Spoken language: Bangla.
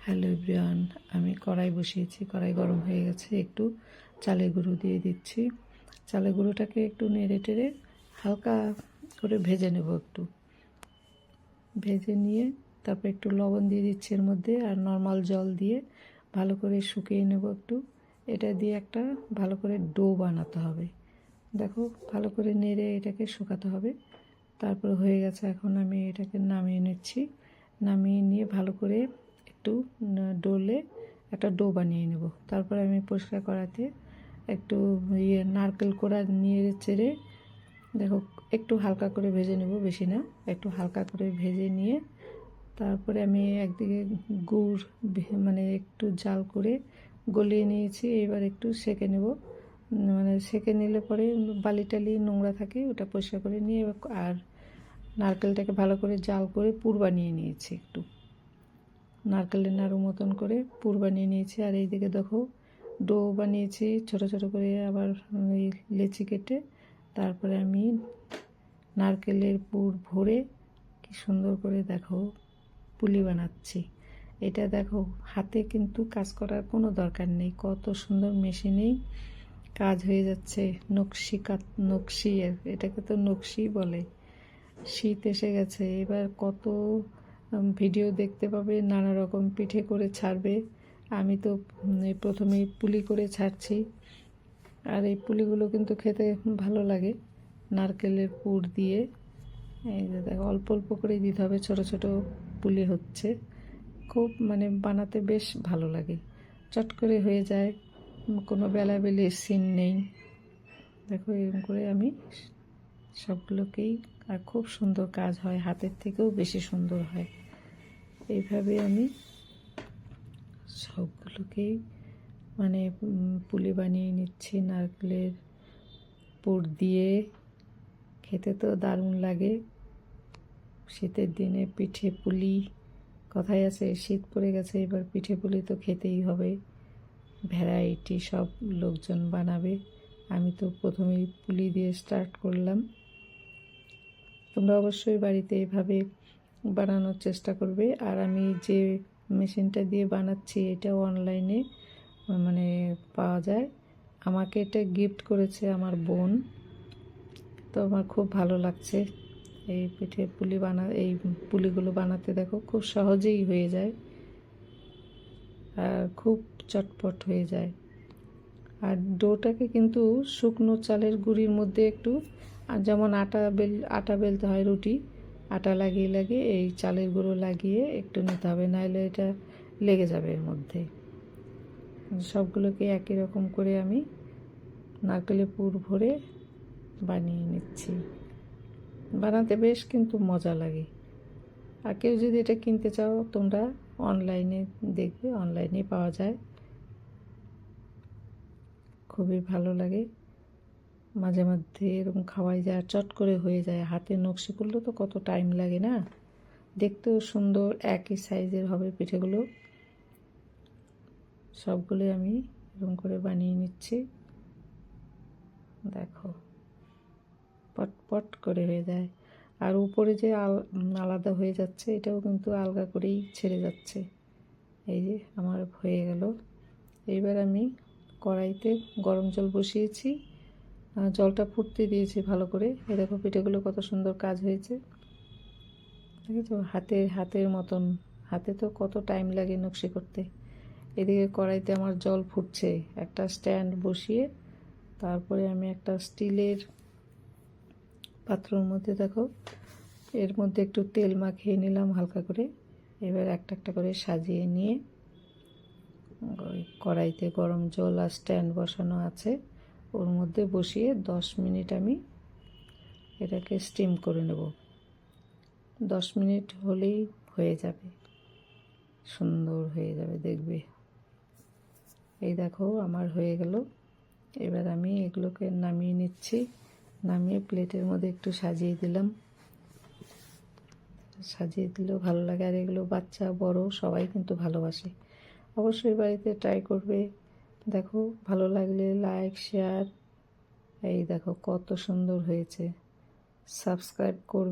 হ্যালো এভরিওয়ান, আমি কড়াই বসিয়েছি। কড়াই গরম হয়ে গেছে, একটু চালের গুঁড়ো দিয়ে দিচ্ছি। চালের গুঁড়োটাকে একটু নেড়ে টেড়ে হালকা করে ভেজে নেব। একটু ভেজে নিয়ে তারপর একটু লবণ দিয়ে দিচ্ছি এর মধ্যে, আর নর্মাল জল দিয়ে ভালো করে শুকিয়ে নেব। একটু এটা দিয়ে একটা ভালো করে ডো বানাতে হবে। দেখো, ভালো করে নেড়ে এটাকে শুকাতে হবে। তারপর হয়ে গেছে, এখন আমি এটাকে নামিয়ে নিচ্ছি। নামিয়ে নিয়ে ভালো করে একটু ডোলে একটা ডো বানিয়ে নেব। তারপর আমি পরিষ্কার করাতে একটু নারকেল কোড়া নিয়ে চেড়ে দেখো একটু হালকা করে ভেজে নেব, বেশি না, একটু হালকা করে ভেজে নিয়ে তারপরে আমি একদিকে গুড় মানে একটু জাল করে গলিয়ে নিয়েছি। এবার একটু সেঁকে নেব, মানে সেঁকে নিলে পরে বালি টালি নোংরা থাকে ওটা পরিষ্কার করে নিয়ে, আর নারকেলটাকে ভালো করে জাল করে পুর বানিয়ে নিয়েছি। একটু নারকেলের নাড়ু মতন করে পুর বানিয়ে নিয়েছি। আর এইদিকে দেখো ডো বানিয়েছি ছোট ছোট করে, আবার এই লেচি কেটে তারপরে আমি নারকেলের পুর ভরে কি সুন্দর করে দেখো পুলি বানাচ্ছি। এটা দেখো হাতে কিন্তু কাজ করার কোনো দরকার নেই, কত সুন্দর মেশিনেই কাজ হয়ে যাচ্ছে। নকশি, এটাকে তো নকশি বলে। শীত এসে গেছে, এবার কত ভিডিও দেখতে পাবে, নানা রকম পিঠে করে ছাড়বে। আমি তো প্রথমেই পুলি করে ছাড়ছি, আর এই পুলিগুলো কিন্তু খেতে ভালো লাগে নারকেলের পুর দিয়ে। এই যে দেখো অল্প অল্প করেই দিতে হবে, ছোট ছোট পুলি হচ্ছে, খুব মানে বানাতে বেশ ভালো লাগে, চট করে হয়ে যায়, কোনো বেলাবেলির সিন নেই। দেখো এরকম করে আমি সবগুলোকেই, আর খুব সুন্দর কাজ হয়, হাতের থেকেও বেশি সুন্দর হয়। এইভাবে আমি সবগুলোকেই মানে পুলি বানিয়ে নিচ্ছি নারকেলের পুর দিয়ে। খেতে তো দারুণ লাগে। শীতের দিনে পিঠে পুলি, কথাই আছে শীত পড়ে গেছে, এবার পিঠে পুলি তো খেতেই হবে। ভ্যারাইটি সব লোকজন বানাবে, আমি তো প্রথমেই পুলি দিয়ে স্টার্ট করলাম। তোমরা অবশ্যই বাড়িতে এভাবে বানানোর চেষ্টা করবে। আর আমি যে মেশিনটা দিয়ে বানাচ্ছি এটাও অনলাইনে মানে পাওয়া যায়। আমাকে এটা গিফট করেছে আমার বোন, তো আমার খুব ভালো লাগছে। এই পিঠে পুলি এই পুলিগুলো বানাতে দেখো খুব সহজেই হয়ে যায়, আর খুব চটপট হয়ে যায়। আর ডোটাকে কিন্তু শুকনো চালের গুঁড়ির মধ্যে একটু, আর যেমন আটা বেলতে হয় রুটি, আটা লাগিয়ে লাগিয়ে এই চালের গুঁড়ো লাগিয়ে একটু নিতে হবে, নাহলে এটা লেগে যাবে এর মধ্যে। সবগুলোকে একই রকম করে আমি নারকেলের পুর ভরে বানিয়ে নিচ্ছি। বানাতে বেশ কিন্তু মজা লাগে। আর কেউ যদি এটা কিনতে চাও তোমরা অনলাইনে দেখবে, অনলাইনে পাওয়া যায়, খুবই ভালো লাগে। মাঝে মধ্যে এরকম খাওয়াই যায়, চট করে হয়ে যায়। হাতে নকশি করলে তো কত টাইম লাগে না, দেখতেও সুন্দর, একই সাইজের হবে পিঠেগুলো। সবগুলো আমি এরকম করে বানিয়ে নিচ্ছি। দেখো পট পট করে হয়ে যায়, আর উপরে যে আলাদা হয়ে যাচ্ছে এটাও কিন্তু আলগা করেই ছেড়ে যাচ্ছে। এই যে আমার হয়ে গেল। এইবার আমি কড়াইতে গরম জল বসিয়েছি, জলটা ফুটতে দিয়েছি ভালো করে। এই দেখো পিঠেগুলো কত সুন্দর কাজ হয়েছে, দেখেছো, হাতের মতন। হাতে তো কত টাইম লাগে নকশি করতে। এদিকে কড়াইতে আমার জল ফুটছে, একটা স্ট্যান্ড বসিয়ে তারপরে আমি একটা স্টিলের পাত্রর মধ্যে দেখো এর মধ্যে একটু তেল মাখিয়ে নিলাম হালকা করে। এবার একটা একটা করে সাজিয়ে নিয়ে ওই কড়াইতে গরম জল আর স্ট্যান্ড বসানো আছে ওর মধ্যে বসিয়ে 10 মিনিট আমি এটাকে স্টিম করে নেব। 10 মিনিট হলেই হয়ে যাবে, সুন্দর হয়ে যাবে দেখবে। এই দেখো আমার হয়ে গেল। এবার আমি এগুলোকে নামিয়ে নিচ্ছি, নামিয়ে প্লেটের মধ্যে একটু সাজিয়ে দিলাম। সাজিয়ে দিলেও ভালো লাগে, আর এগুলো বাচ্চা বড় সবাই কিন্তু ভালোবাসে। অবশ্যই বাড়িতে ট্রাই করবে। দেখো ভালো লাগলে লাইক শেয়ার। এই দেখো কত সুন্দর হয়েছে, সাবস্ক্রাইব করবে।